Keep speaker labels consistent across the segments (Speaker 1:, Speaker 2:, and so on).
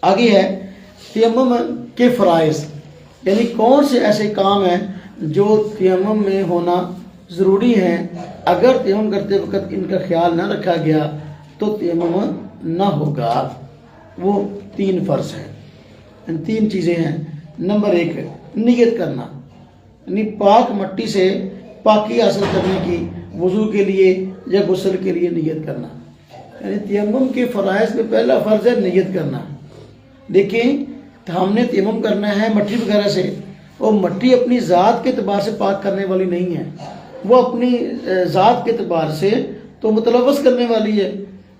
Speaker 1: آگے ہے تیمم کے فرائض، یعنی کون سے ایسے کام ہیں جو تیمم میں ہونا ضروری ہیں، اگر تیمم کرتے وقت ان کا خیال نہ رکھا گیا تو تیمم نہ ہوگا۔ وہ 3 فرض ہیں، ان 3 چیزیں ہیں۔ نمبر 1 نیت کرنا، یعنی پاک مٹی سے پاکی حاصل کرنے کی، وضو کے لیے یا غسل کے لیے نیت کرنا۔ یعنی تیمم کے فرائض میں پہلا فرض ہے نیت کرنا۔ دیکھیں ہم نے تیمم کرنا ہے مٹی وغیرہ سے، وہ مٹی اپنی ذات کے اعتبار سے پاک کرنے والی نہیں ہے، وہ اپنی ذات کے اعتبار سے تو متلوث کرنے والی ہے۔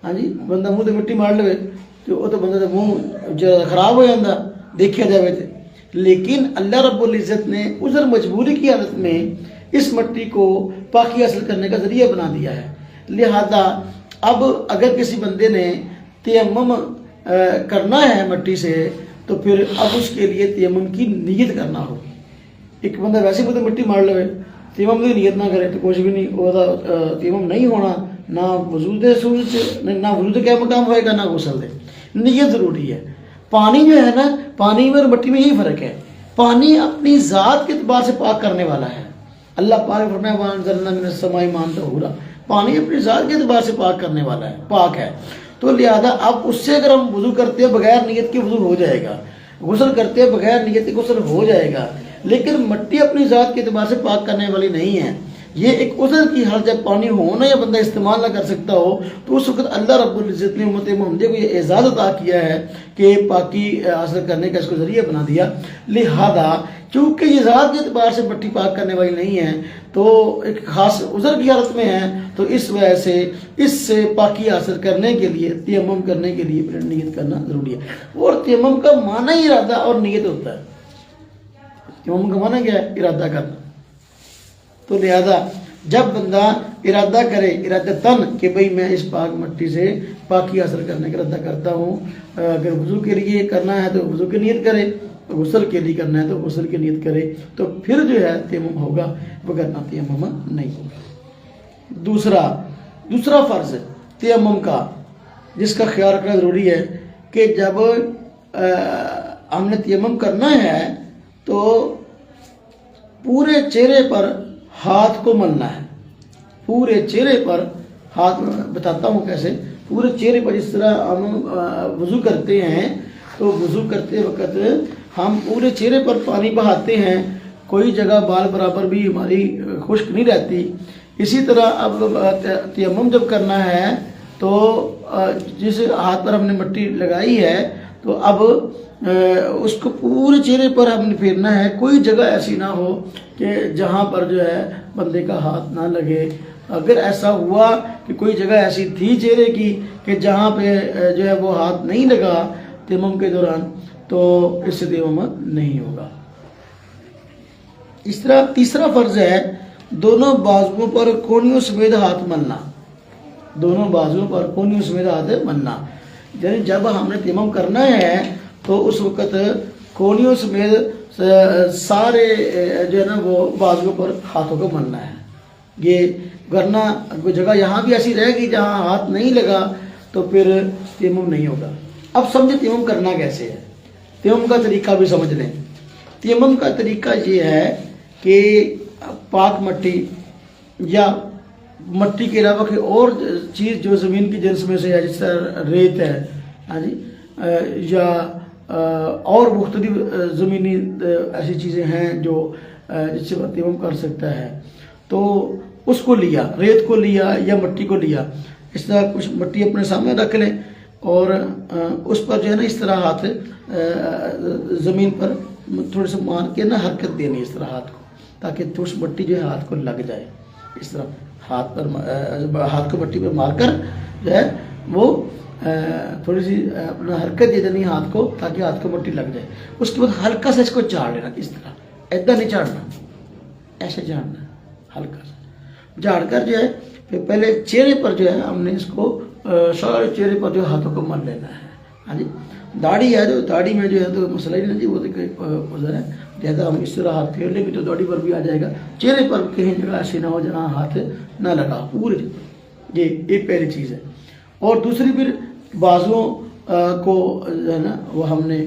Speaker 1: ہاں جی، بندہ منہ تے مٹی مار لے تو وہ تو بندہ کا منہ خراب ہو جاتا دیکھا جائے تو، لیکن اللہ رب العزت نے عذر مجبوری کی حالت میں اس مٹی کو پاکی حاصل کرنے کا ذریعہ بنا دیا ہے۔ لہذا اب اگر کسی بندے نے تیمم کرنا ہے مٹی سے تو پھر اب اس کے لیے تیمم کی نیت کرنا ہوگی۔ ایک بندہ ویسے مجھے مٹی مار لے، تیمم کی نیت نہ کرے تو کچھ بھی نہیں، وہ تیمم نہیں ہونا، نہ وضو دے سورج، نہ وضو دے کیا مقام ہوئے گا، نہ غسل دے۔ نیت ضروری ہے۔ پانی جو ہے نا، پانی میں اور مٹی میں یہی فرق ہے، پانی اپنی ذات کے اعتبار سے پاک کرنے والا ہے۔ اللہ پاک فرمایا وَأَنزَلْنَا مِنَ السَّمَاءِ مَاءً طَهُورًا، پانی اپنی ذات کے اعتبار سے پاک کرنے والا ہے، پاک ہے۔ تو لہذا اب اس سے اگر ہم وضو کرتے ہیں بغیر نیت کے وضو ہو جائے گا، غسل کرتے ہیں بغیر نیت کے غسل ہو جائے گا، لیکن مٹی اپنی ذات کے اعتبار سے پاک کرنے والی نہیں ہے۔ یہ ایک عذر کی حال، جب پانی ہونا یا بندہ استعمال نہ کر سکتا ہو تو اس وقت اللہ رب العزت نے امت محمدیہ کو یہ اعزاز عطا کیا ہے کہ پاکی حاصل کرنے کا اس کو ذریعہ بنا دیا۔ لہذا چونکہ یہ ذات کے اعتبار سے مٹی پاک کرنے والی نہیں ہے تو ایک خاص عذر کی حالت میں ہے، تو اس وجہ سے اس سے پاکی حاصل کرنے کے لیے، تیمم کرنے کے لیے پھر نیت کرنا ضروری ہے۔ اور تیمم کا معنی ہی ارادہ اور نیت ہوتا ہے۔ تیمم کا معنی کیا ہے؟ ارادہ کرنا۔ تو لہذا جب بندہ ارادہ کرے، ارادہ تن کہ بھئی میں اس پاک مٹی سے پاکی حاصل کرنے کا ارادہ کرتا ہوں، اگر وضو کے لیے کرنا ہے تو وضو کی نیت کرے، غسل کے لیے کرنا ہے تو غسل کی نیت کرے، تو پھر جو ہے تیمم ہوگا، وگرنہ تیمم نہیں ہوگا۔ دوسرا فرض تیمم کا جس کا خیال رکھنا ضروری ہے کہ جب ہم نے تیمم کرنا ہے تو پورے چہرے پر ہاتھ کو ملنا ہے۔ پورے چہرے پر ہاتھ، بتاتا ہوں کیسے، پورے چہرے پر جس طرح ہم وضو کرتے ہیں تو وضو کرتے وقت ہم پورے چہرے پر پانی بہاتے ہیں، کوئی جگہ بال برابر بھی ہماری خشک نہیں رہتی۔ اسی طرح اب تیمم جب کرنا ہے تو جس ہاتھ پر ہم نے مٹی لگائی ہے تو اب اس کو پورے چہرے پر ہم نے پھیرنا ہے، کوئی جگہ ایسی نہ ہو کہ جہاں پر جو ہے بندے کا ہاتھ نہ لگے۔ اگر ایسا ہوا کہ کوئی جگہ ایسی تھی چہرے کی کہ جہاں پہ جو ہے وہ ہاتھ نہیں لگا تیمم کے دوران تو اس سے تیمم نہیں ہوگا۔ اس طرح تیسرا فرض ہے دونوں بازوؤں پر کونیوں سمیت ہاتھ ملنا۔ دونوں بازوؤں پر کونیوں سمیت ہاتھ ملنا، یعنی جب ہم نے تیمم کرنا ہے تو اس وقت کونیوں سمیت سارے جو ہے نا وہ بازوؤں پر ہاتھوں کو ملنا ہے۔ یہ ورنہ کوئی جگہ یہاں بھی ایسی رہے گی جہاں ہاتھ نہیں لگا تو پھر تیمم نہیں ہوگا۔ اب سمجھے تیمم کرنا کیسے ہے، تیمم کا طریقہ بھی سمجھ لیں۔ تیمم کا طریقہ یہ ہے کہ پاک مٹی یا مٹی کے علاوہ کوئی اور چیز جو زمین کی جنس میں سے ہے، جس طرح ریت ہے، ہاں جی، یا اور مختلف زمینی ایسی چیزیں ہیں جو جس سے تیمم کر سکتا ہے، تو اس کو لیا، ریت کو لیا یا مٹی کو لیا، اس طرح کچھ مٹی اپنے سامنے رکھ لیں اور اس پر جو ہے نا اس طرح ہاتھ زمین پر تھوڑے سے مان کے نا حرکت دینی اس طرح ہاتھ کو، تاکہ تھوڑی سی مٹی جو ہے ہاتھ کو لگ جائے۔ اس طرح ہاتھ کو مٹی پہ مار کر جو ہے وہ تھوڑی سی اپنا حرکت دے دینی ہاتھ کو تاکہ ہاتھ کو مٹی لگ جائے۔ اس کے بعد ہلکا سا اس کو جھاڑ لینا، اس طرح، ایدا نہیں جھاڑنا، ایسے جھاڑنا، ہلکا سا جھاڑ کر جو ہے پھر پہلے چہرے پر جو ہے ہم نے اس کو سارے چہرے پر جو ہاتھوں کو مل لینا ہے۔ ہاں جی، داڑھی ہے جو داڑھی میں جو ہے تو مسئلہ ہی نہیں جی، وہ تو عذر ہے، لہٰذا ہم اس طرح ہاتھ پھیر لیں گے تو داڑھی پر بھی آ جائے گا۔ چہرے پر کہیں جگہ ایسی نہ ہو جہاں ہاتھ نہ لگا پورے، یہ پہلی چیز ہے۔ اور دوسری پھر بازوؤں کو جو ہے نا وہ ہم نے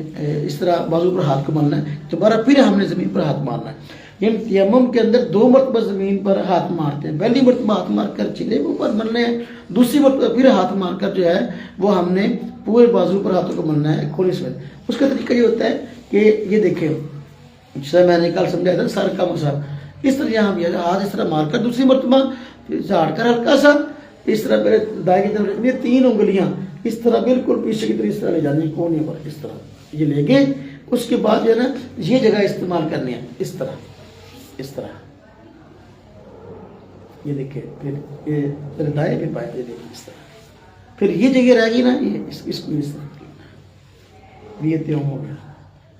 Speaker 1: اس طرح بازو پر ہاتھ کو ملنا ہے، دوبارہ پھر ہم نے زمین پر ہاتھ مارنا ہے. یعنی تیمم کے اندر 2 مرتبہ زمین پر ہاتھ مارتے ہیں. پہلی مرتبہ ہاتھ مار کر چلے کے اوپر ملنے ہیں، دوسری مرتبہ پھر ہاتھ مار کر جو ہے وہ ہم نے پورے بازو پر ہاتھوں کو ملنا ہے کھولنے سے. اس کا طریقہ یہ ہوتا ہے کہ یہ دیکھیں، جیسے میں نے کل سمجھایا تھا سر کا مسا، اس طرح یہاں بھی ہاتھ اس طرح مار کر دوسری مرتبہ جھاڑ کر ہلکا سا اس طرح پہلے دائیں کی طرف رکھنی ہے، 3 انگلیاں اس طرح بالکل پیچھے کی طرف اس طرح لے جانی ہے کونے پر، اس طرح یہ لے گئے. اس کے بعد جو ہے نا یہ جگہ استعمال کرنی ہے اس طرح یہ دیکھیں، پھر یہ پھر دائیں پھر بائیں، یہ دیکھیں اس طرح، پھر یہ جگہ رہ گئی نا، یہ اس کو اس طرح یہ تیمم ہو گیا.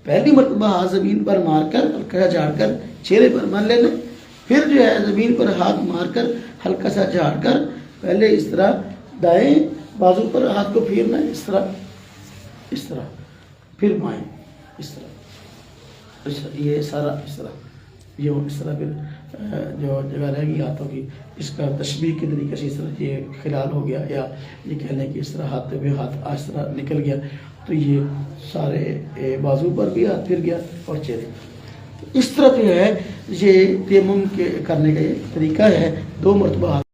Speaker 1: پہلی مرتبہ ہاتھ زمین پر مار کر ہلکا جھاڑ کر چہرے پر مل لینا، پھر جو ہے زمین پر ہاتھ مار کر ہلکا سا جھاڑ کر پہلے اس طرح دائیں بازو پر ہاتھ کو پھیرنا ہے، اس طرح پھر بائیں اس طرح، یہ سارا اس طرح، یہ اس طرح پھر جو جگہ رہ گئی ہاتھوں کی اس کا تشبیہ کے طریقے سے اس طرح یہ خلال ہو گیا، یا یہ کہہ لیں کہ اس طرح ہاتھ پہ ہاتھ اس طرح نکل گیا، تو یہ سارے بازو پر بھی ہاتھ پھر گیا اور چہرے. اس طرح جو ہے یہ تیمم کے کرنے کا یہ طریقہ ہے. 2 مرتبہ ہاتھ